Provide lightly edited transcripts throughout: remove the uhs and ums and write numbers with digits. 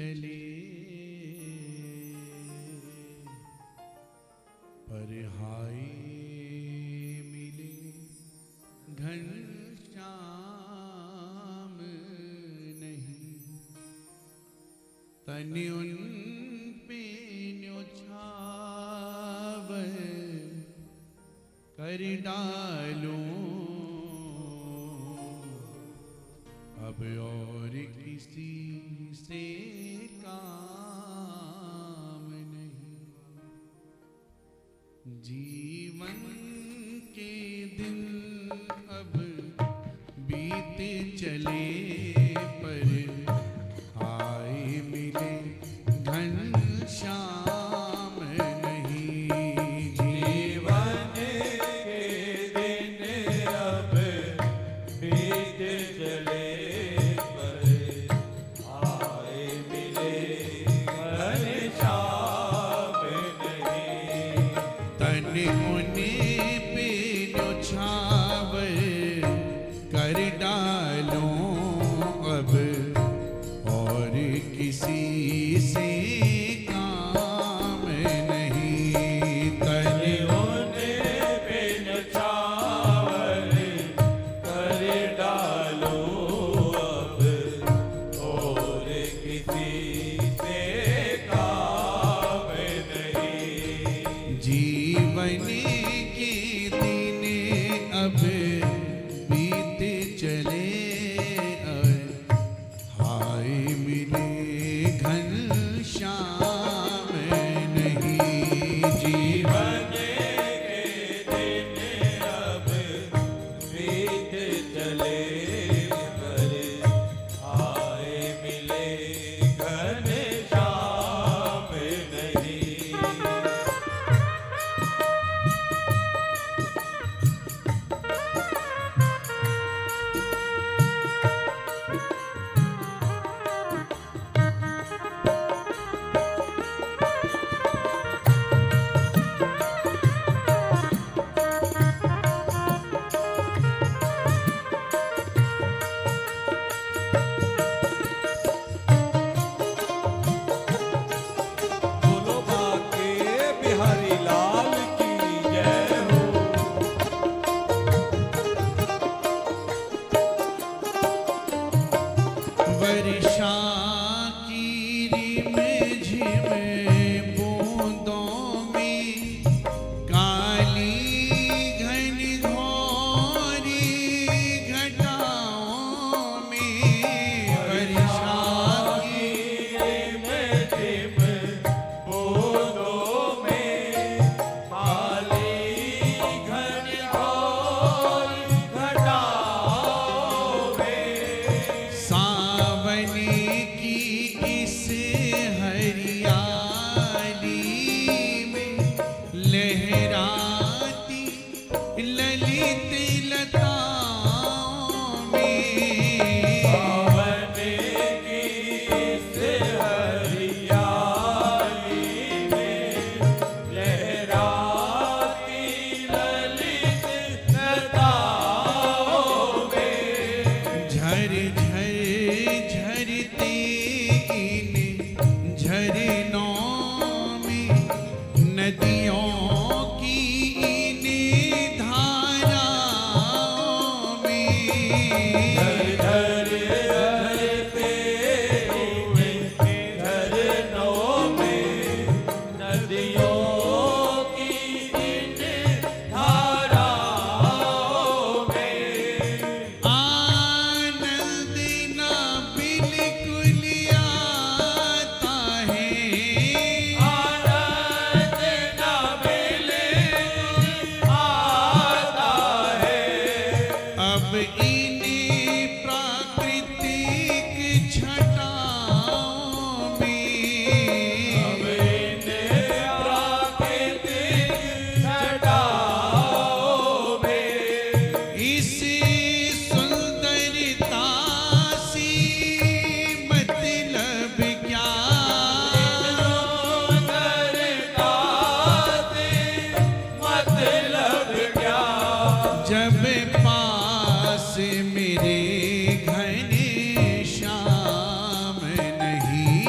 चले पर हाय मिले घनश्याम नहीं। तन उन पे न्योछावर कर डालूं अब और किसी से काम नहीं। जीवन के दिन अब बीते चले पर हाय मिले घनश्याम नहीं। जीवन के दिन अब बीते चले किसी से काम नहीं। तन होने पे न्योछावर कर डालो अब और किसी से काम नहीं। जीवन के दिन अब बीते चले हाय मिले घनश्याम नहीं। जीवन के दिन अब बीते चले पर हाय मिले घनश्याम नहीं। वर्षा की रिमझिम बूंदों में काली घनघोरी घटाओं में। वर्षा की रिमझिम बूंदों में काली घनघोरी घटाओं में। सावन की इस हरियाली में लहराती ललित लताओं में। सावन की इस हरियाली में लहराती ललित लताओं में। झर झर झरते इन झरनों में नदियों की इन धाराओं में। झर झरते हुए झरनों में नदियों की इन धाराओं में। आनंद ना बिल्कुल आता है। आनंद न बिल्कुल आता है। अब इन प्राकृतिक छटाओं में। अब इन प्राकृतिक छटाओं में। इस सुंदरता से मतलब क्या। सुंदरता से मतलब क्या। जब पास मेरे घनश्याम नहीं।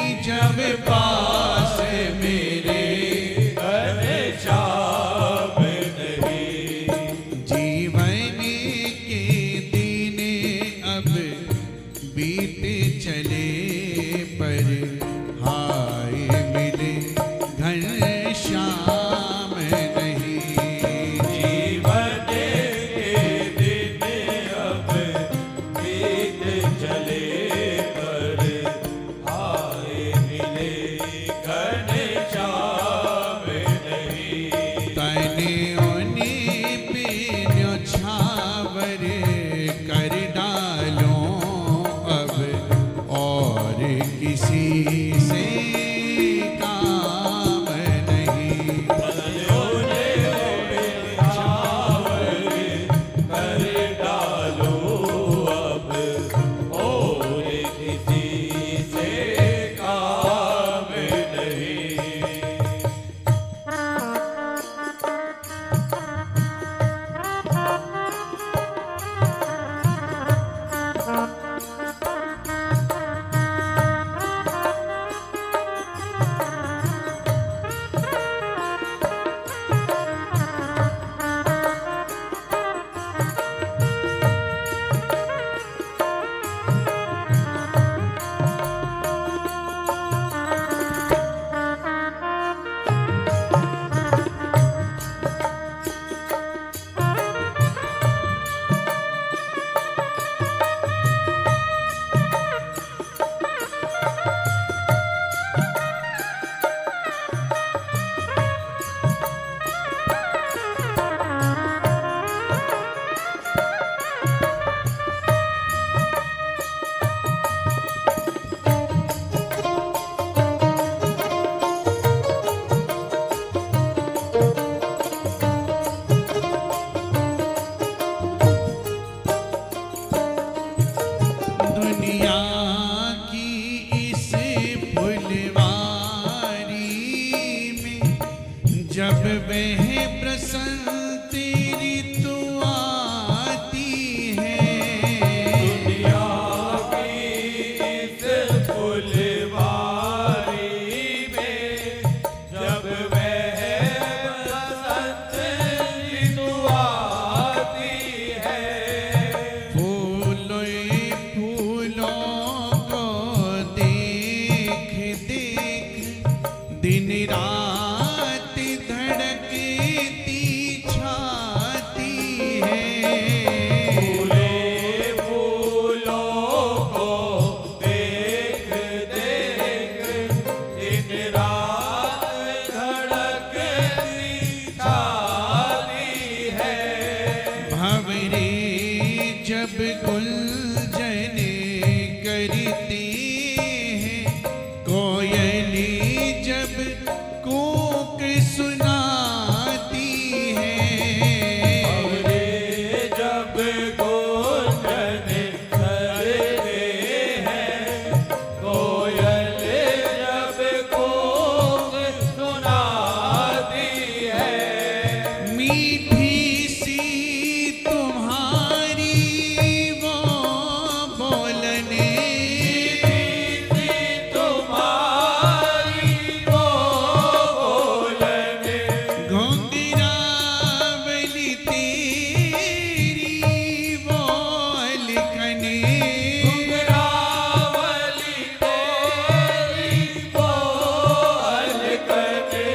तेरी बोल कने घुंघरावली तेरी बोल कने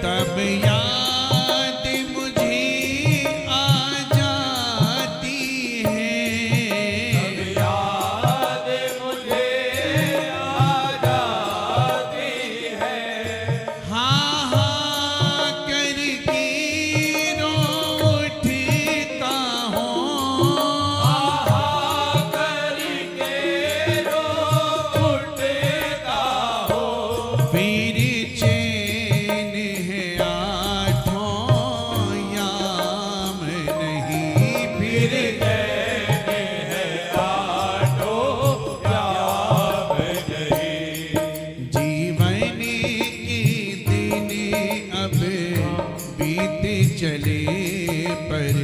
तब याद मुझे आ जाती है। याद मुझे आ जाती है। हाँ हाँ करके रो उठता हूँ आहा करके रो उठता हो। फिर चैन है आठों याम नहीं फिर कहने है आठो याम नहीं। जीवन के दिन अब बीत चले पर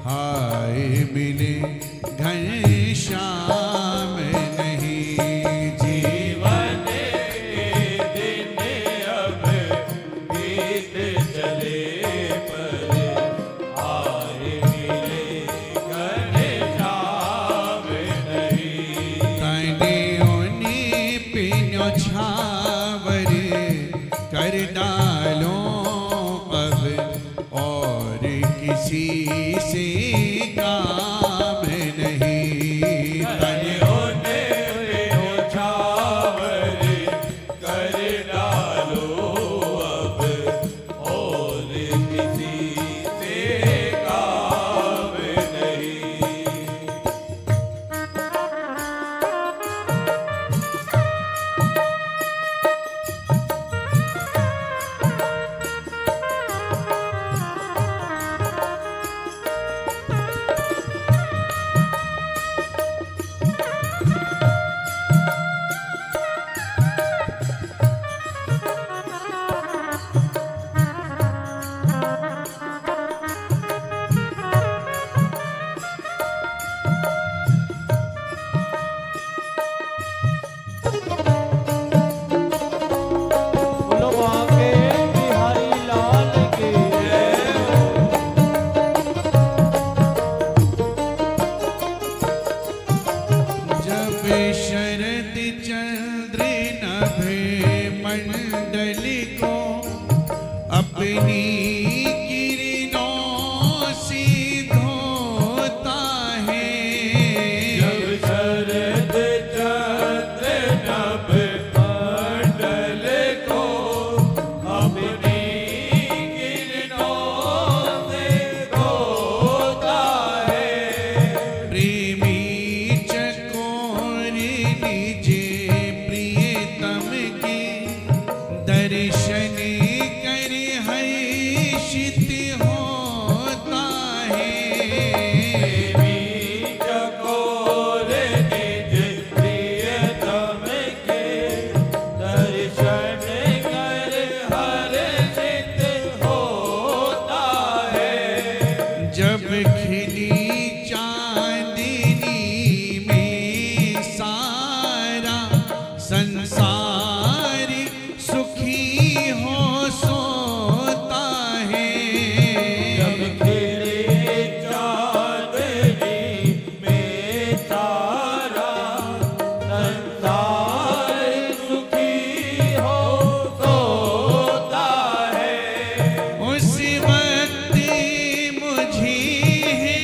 हाय मिले घनश्याम नहीं। जीवन के दिन अब बीत चले पर आए मिले घनश्याम नहीं। तने उन्हें पे न्योछावर कर डालो अब और किसी से काम नहीं। तने छावरी कर डालो अब और किसी से काम नहीं। बोलो बांके बिहारी लाल की जब शरद चंद्र नभे मंडल को अपनी किरणों से धोता है। जब शरद चंद्र नभ मंडल को अपनी किरणों से धोता है। प्रेमी चकोर निज प्रियतम के दर्शन कर हर्षित होता है। देवी चकोर निज प्रियतम के दर्शन कर हर्षित होता है। जब खिली चांदनी में सारा संसार सुखी हो सोता है। जब खिले चांदनी में सारा संसार सुखी हो सोता है। उस वक्त मुझे है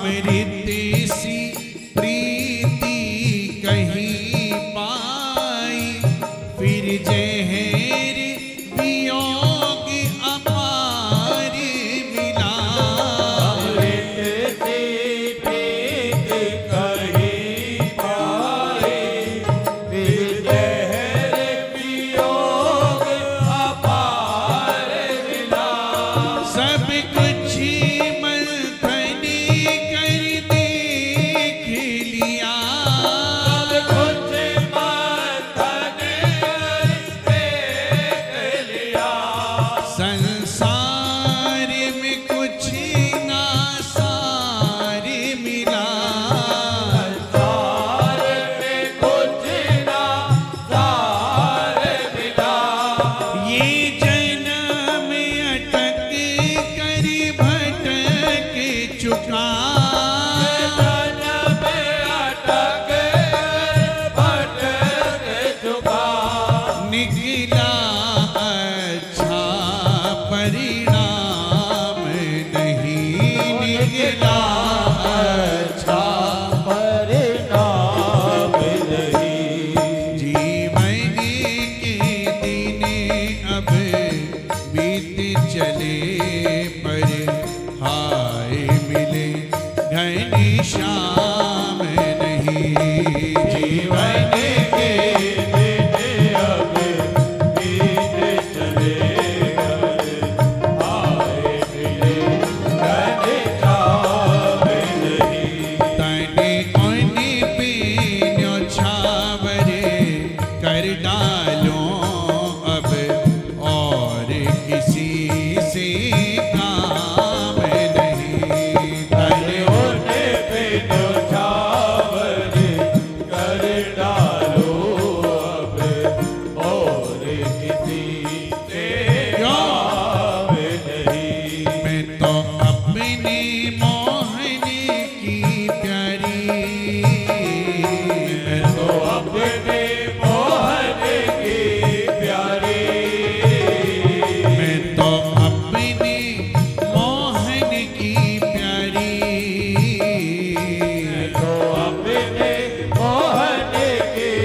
अमृत सी प्रीति कहीं पाई, फिर जहर वियोग अपार मिला। अमृत सी प्रीति कहीं पाई, फिर जहर वियोग अपार मिला। सब कुछ मंथन कर देख लिया, सब कुछ मंथन कर देख लिया। संसार में कुछ ना सार मिला। संसार में कुछ ना सार मिला। ये जन्म अटक कर भटक चुका, जन्म अटक भटक चुका। निकला अच्छा परिणाम नहीं निकला अच्छा। परिणाम नहीं। जीवन के दिन अब बीत चले, पर हाय मिले घनश्याम नहीं। जीवन के दिन अब बीत चले, आए मिले घनश्याम नहीं। तने उन पे न्योछावर कर डालो, अब और किसी से काम नहीं। तने होने पे न्योछावर कर डालो, अब और किसी से काम नहीं। मैं तो अपने मोहन की प्यारी, मैं तो अपने मोहन की प्यारी, मैं तो अपने मोहन की प्यारी। तो अपने मोहन की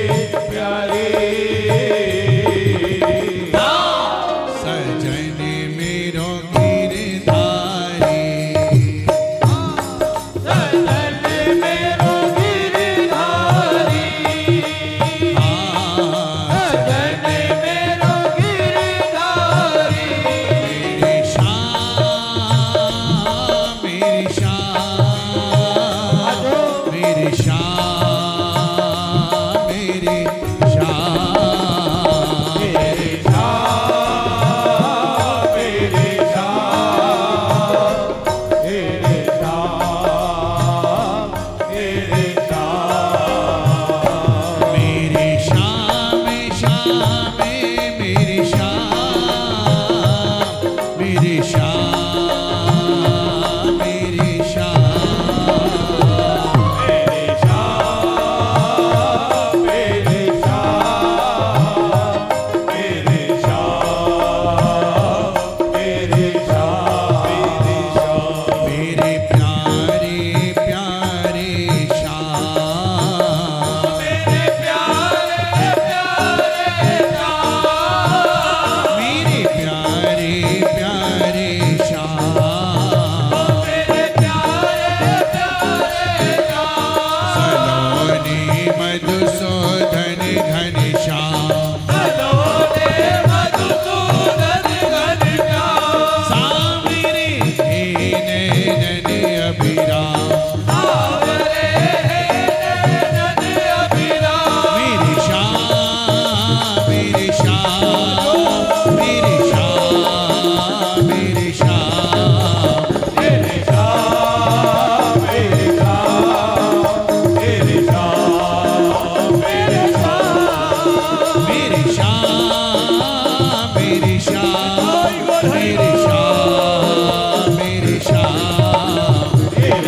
प्यारी। सजन मेरो गिरधारी, सजन मेरो गिरधारी, सजन मेरो गिरधारी। मेरी शाम मेरी शाम मेरी शाम मेरी शाम। मेरे शाम, मेरे शाम, मेरे शाम, मेरे शाम। मेरी शाम शाम मेरी शाम मेरी शाम मेरी शाम। मेरे शाम, मेरे शाम, मेरे शाम, मेरे शाम, मेरे शाम। मेरे प्यारे प्यारे शाम, मेरे प्यारे प्यारे शाम, मेरे प्यारे प्यारे शाम। मेरे प्यारे प्यारे शाम। सलोनी मधुसूदन घनश्याम, सलोने मधुसूदन घनश्याम। सावरे हे नैनन अभिराम। सावरे नैनन अभिराम। मेरी शाम मेरी शाम मेरी शाम मेरी शाम। मेरे शाम, मेरे शाम, मेरे शाम, मेरे शाम। मेरी शाम मेरी शाम मेरी शाम मेरी शाम। मेरे